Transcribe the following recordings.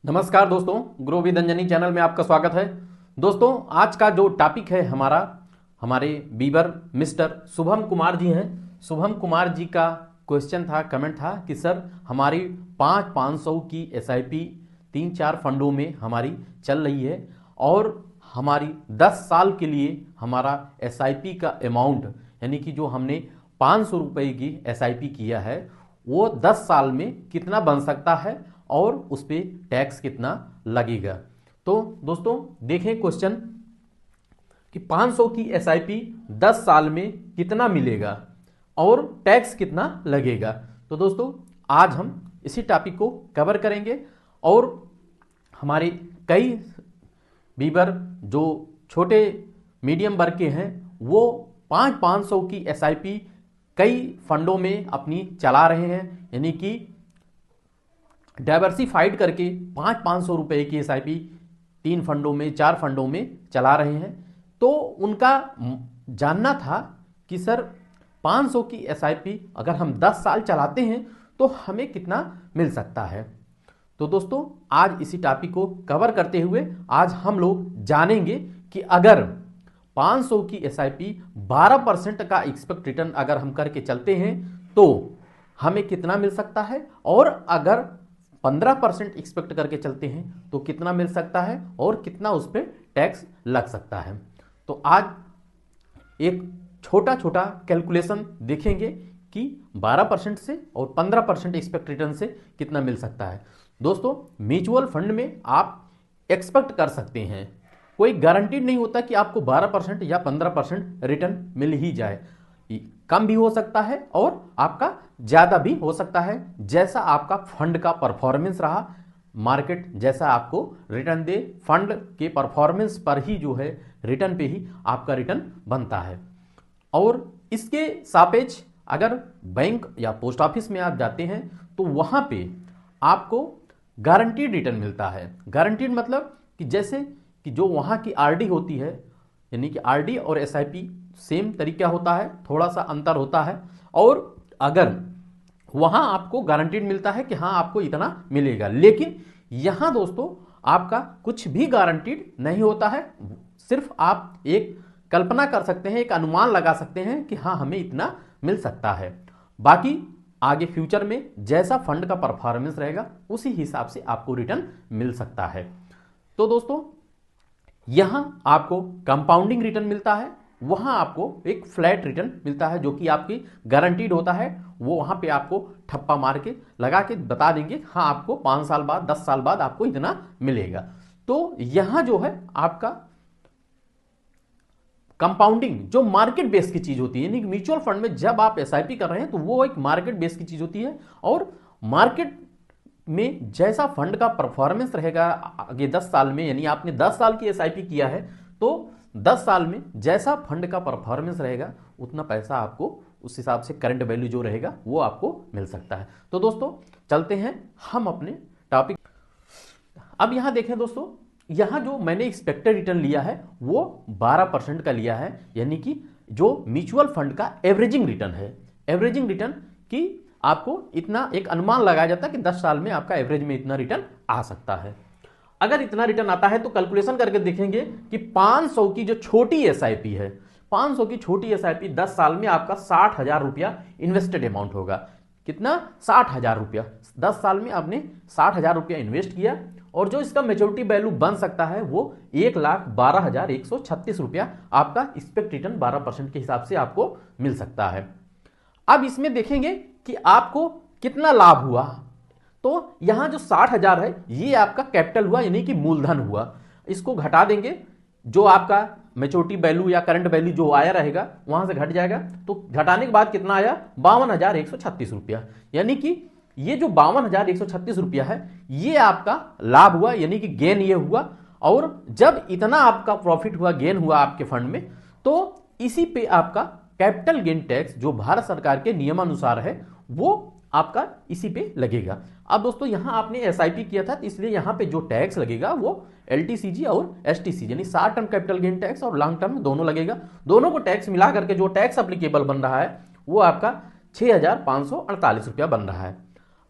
नमस्कार दोस्तों, grow with Anjani channel में आपका स्वागत है। दोस्तों, आज का जो टॉपिक है हमारे बीबर मिस्टर शुभम कुमार जी हैं। शुभम कुमार जी का क्वेश्चन था, कमेंट था कि सर हमारी 500 की एसआईपी 3-4 फंडों में हमारी चल रही है और हमारी 10 साल के लिए हमारा एसआईपी का अमाउंट यानी कि जो हमने 500 रुपये की एसआईपी किया है वो 10 साल में कितना बन सकता है और उस पर टैक्स कितना लगेगा। तो दोस्तों देखें क्वेश्चन कि 500 की एसआईपी 10 साल में कितना मिलेगा और टैक्स कितना लगेगा। तो दोस्तों आज हम इसी टॉपिक को कवर करेंगे और हमारे कई बीबर जो छोटे मीडियम वर्ग के हैं वो 500 की एसआईपी कई फंडों में अपनी चला रहे हैं, यानी कि डाइवर्सिफाइड करके 500 रुपए की एसआईपी 3 फंडों में 4 फंडों में चला रहे हैं। तो उनका जानना था कि सर 500 की एसआईपी अगर हम 10 साल चलाते हैं तो हमें कितना मिल सकता है। तो दोस्तों आज इसी टॉपिक को कवर करते हुए आज हम लोग जानेंगे कि अगर 500 की एसआईपी 12% का एक्सपेक्ट रिटर्न अगर हम करके चलते हैं तो हमें कितना मिल सकता है, और अगर 15% एक्सपेक्ट करके चलते हैं तो कितना मिल सकता है और कितना उस पर टैक्स लग सकता है। तो आज एक छोटा छोटा कैलकुलेशन देखेंगे कि 12% से और 15% एक्सपेक्ट रिटर्न से कितना मिल सकता है। दोस्तों म्यूचुअल फंड में आप एक्सपेक्ट कर सकते हैं, कोई गारंटीड नहीं होता कि आपको 12% या 15% रिटर्न मिल ही जाए। कम भी हो सकता है और आपका ज्यादा भी हो सकता है, जैसा आपका फंड का परफॉर्मेंस रहा, मार्केट जैसा आपको रिटर्न दे, फंड के परफॉर्मेंस पर ही जो है रिटर्न पे ही आपका रिटर्न बनता है। और इसके सापेक्ष अगर बैंक या पोस्ट ऑफिस में आप जाते हैं तो वहां पे आपको गारंटीड रिटर्न मिलता है। गारंटीड मतलब कि जैसे कि जो वहां की आरडी होती है, यानी कि आरडी और एसआईपी सेम तरीका होता है, थोड़ा सा अंतर होता है। और अगर वहां आपको गारंटीड मिलता है कि हाँ आपको इतना मिलेगा, लेकिन यहां दोस्तों आपका कुछ भी गारंटीड नहीं होता है। सिर्फ आप एक कल्पना कर सकते हैं, एक अनुमान लगा सकते हैं कि हाँ हमें इतना मिल सकता है। बाकी आगे फ्यूचर में जैसा फंड का परफॉर्मेंस रहेगा उसी हिसाब से आपको रिटर्न मिल सकता है। तो दोस्तों यहां आपको कंपाउंडिंग रिटर्न मिलता है, वहां आपको एक फ्लैट रिटर्न मिलता है जो कि आपकी गारंटीड होता है। वो वहां पे आपको ठप्पा मार के लगा के बता देंगे हाँ आपको 5 साल बाद 10 साल बाद आपको इतना मिलेगा। तो यहां जो है आपका कंपाउंडिंग जो मार्केट बेस की चीज होती है, यानी म्यूचुअल फंड में जब आप एसआईपी कर रहे हैं तो वो एक मार्केट बेस की चीज होती है, और मार्केट में जैसा फंड का परफॉर्मेंस रहेगा आगे 10 साल में, यानी आपने 10 साल की एसआईपी किया है तो 10 साल में जैसा फंड का परफॉर्मेंस रहेगा उतना पैसा आपको उस हिसाब से करंट वैल्यू जो रहेगा वो आपको मिल सकता है। तो दोस्तों चलते हैं हम अपने टॉपिक। अब यहां देखें दोस्तों, यहां जो मैंने एक्सपेक्टेड रिटर्न लिया है वो 12% का लिया है, यानी कि जो म्यूचुअल फंड का एवरेजिंग रिटर्न है। एवरेजिंग रिटर्न की आपको इतना एक अनुमान लगाया जाता है कि 10 साल में आपका एवरेज में इतना रिटर्न आ सकता है। अगर इतना रिटर्न आता है तो कैलकुलेशन करके देखेंगे कि 500 की जो छोटी एसआईपी है, 500 की छोटी एसआईपी 10 साल में आपका 60,000 रुपया इन्वेस्टेड अमाउंट होगा। कितना? 60,000 रुपया। 10 साल में आपने 60,000 रुपया इन्वेस्ट किया और जो इसका मेच्योरिटी वैल्यू बन सकता है वो 1,12,136 रुपया आपका एक्सपेक्ट रिटर्न 12% के हिसाब से आपको मिल सकता है। अब इसमें देखेंगे कि आपको कितना लाभ हुआ। तो यहां जो 60,000 है ये आपका कैपिटल हुआ, यानी कि मूलधन हुआ। इसको घटा देंगे, जो आपका मेच्योरिटी वैल्यू या करंट वैल्यू जो आया रहेगा वहां से घट जाएगा। तो घटाने के बाद कितना आया? 52,136 रुपया। यानी कि ये जो 52,136 रुपया है ये आपका लाभ हुआ, यानी कि गेन ये हुआ। और जब इतना आपका प्रॉफिट हुआ, गेन हुआ आपके फंड में, तो इसी पे आपका कैपिटल गेन टैक्स जो भारत सरकार के नियमानुसार है वो आपका इसी पे लगेगा। अब दोस्तों यहां आपने एसआईपी किया था, इसलिए यहां पे जो टैक्स लगेगा वो एलटीसीजी और एसटीसी यानी short term capital gain tax और लॉन्ग टर्म दोनों लगेगा। दोनों को टैक्स मिला करके जो टैक्स अप्लीकेबल बन रहा है वो आपका 6,548 रुपया बन रहा है।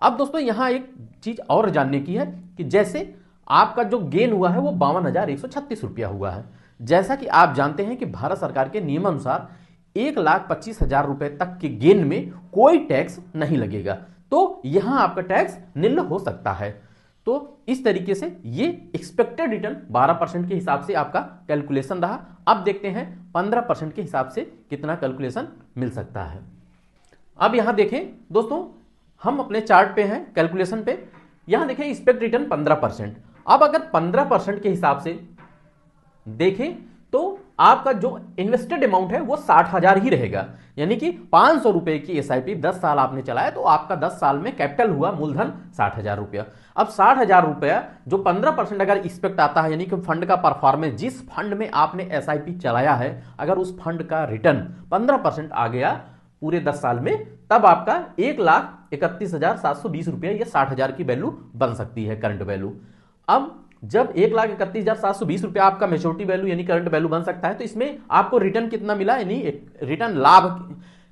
अब दोस्तों यहां एक चीज और जानने की है कि जैसे आपका जो गेन हुआ है वो 52,136 रुपया हुआ है। जैसा कि आप जानते हैं कि भारत सरकार के नियमानुसार 1,25,000 रुपए तक के गेन में कोई टैक्स नहीं लगेगा, तो यहां आपका टैक्स निल हो सकता है। तो इस तरीके से ये एक्सपेक्टेड रिटर्न 12% के हिसाब से आपका कैलकुलेशन रहा। अब देखते हैं 15% के हिसाब से कितना कैलकुलेशन मिल सकता है। अब यहां देखें दोस्तों, हम अपने चार्ट पे हैं, कैलकुलेशन पे, यहां देखें एक्सपेक्ट रिटर्न 15%। अब अगर 15% के हिसाब से देखें तो आपका जो इन्वेस्टेड अमाउंट है वो 60,000 ही रहेगा, यानी कि 500 रुपए की एसआईपी 10 साल आपने चलाया तो आपका 10 साल में कैपिटल हुआ मूलधन 60,000 रुपया। अब 60,000 रुपया जो 15% अगर एक्सपेक्ट आता है, यानी कि फंड का परफॉर्मेंस, जिस फंड में आपने एसआईपी चलाया है, अगर उस फंड का रिटर्न 15% आ गया पूरे 10 साल में, तब आपका 1,31,720 रुपया या 60,000 की वैल्यू बन सकती है, करंट वैल्यू। अब जब 1,31,720 रुपया आपका मेच्योरिटी वैल्यू यानी करंट वैल्यू बन सकता है, तो इसमें आपको रिटर्न कितना मिला, यानी रिटर्न लाभ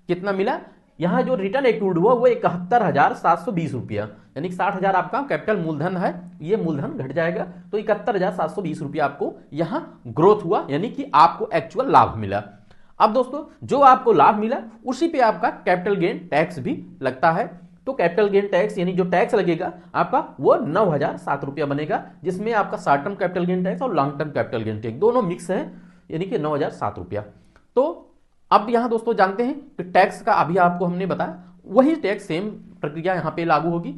कितना मिला, यहां जो रिटर्न एक्रूड हुआ वो 71,720 रुपया, यानी 60,000 आपका कैपिटल मूलधन है, ये मूलधन घट जाएगा तो 71,720 रुपया आपको यहां ग्रोथ हुआ, यानी कि आपको एक्चुअल लाभ मिला। अब दोस्तों जो आपको लाभ मिला उसी पे आपका कैपिटल गेन टैक्स भी लगता है, तो कैपिटल गेन टैक्स यानी जो टैक्स लगेगा आपका वो 9,007 रुपया बनेगा, जिसमें आपका short term capital gain tax और long term capital gain tax दोनों मिक्स है, यानी कि 9,007 रुपया। तो अब यहां दोस्तों जानते हैं कि टैक्स का अभी आपको हमने बताया, वही टैक्स सेम प्रक्रिया यहां पे लागू होगी।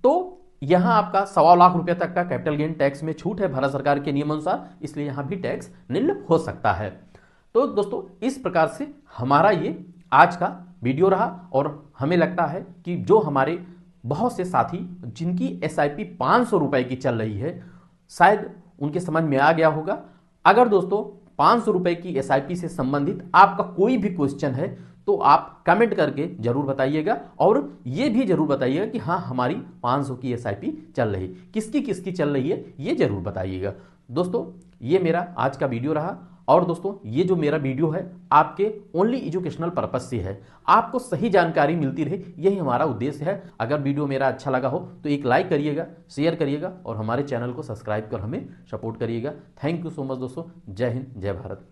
तो यहां आपका 1.25 लाख रुपया तक का कैपिटल गेन टैक्स में छूट है भारत सरकार के नियमानुसार, इसलिए यहां भी टैक्स निल हो सकता है। तो दोस्तों इस प्रकार से हमारा ये आज का वीडियो रहा, और हमें लगता है कि जो हमारे बहुत से साथी जिनकी एसआईपी 500 रुपए की चल रही है, शायद उनके समझ में आ गया होगा। अगर दोस्तों 500 रुपए की एसआईपी से संबंधित आपका कोई भी क्वेश्चन है तो आप कमेंट करके जरूर बताइएगा, और ये भी जरूर बताइएगा कि हाँ हमारी 500 की एसआईपी चल रही, किसकी किसकी चल रही है ये जरूर बताइएगा। दोस्तों ये मेरा आज का वीडियो रहा, और दोस्तों ये जो मेरा वीडियो है आपके ओनली एजुकेशनल पर्पस से है, आपको सही जानकारी मिलती रहे, यही हमारा उद्देश्य है। अगर वीडियो मेरा अच्छा लगा हो तो एक लाइक करिएगा, शेयर करिएगा और हमारे चैनल को सब्सक्राइब कर हमें सपोर्ट करिएगा। थैंक यू सो मच दोस्तों। जय हिंद, जय भारत।